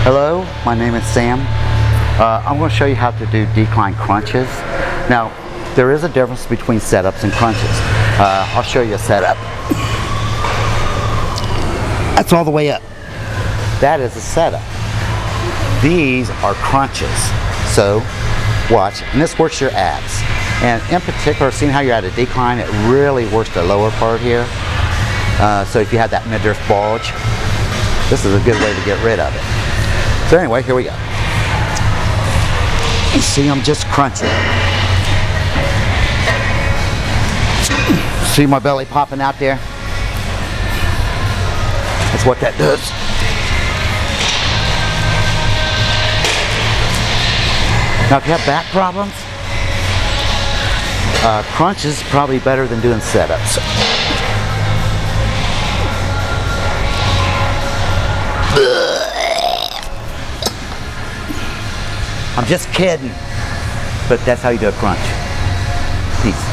Hello, my name is Sam. I'm going to show you how to do decline crunches. Now, there is a difference between setups and crunches. I'll show you a setup. That's all the way up. That is a setup. These are crunches. So, watch, and this works your abs. And in particular, seeing how you're at a decline, it really works the lower part here. So if you have that midriff bulge, this is a good way to get rid of it. So anyway, here we go. You see I'm just crunching. See my belly popping out there? That's what that does. Now if you have back problems, crunch is probably better than doing setups. I'm just kidding, but that's how you do a crunch. Peace.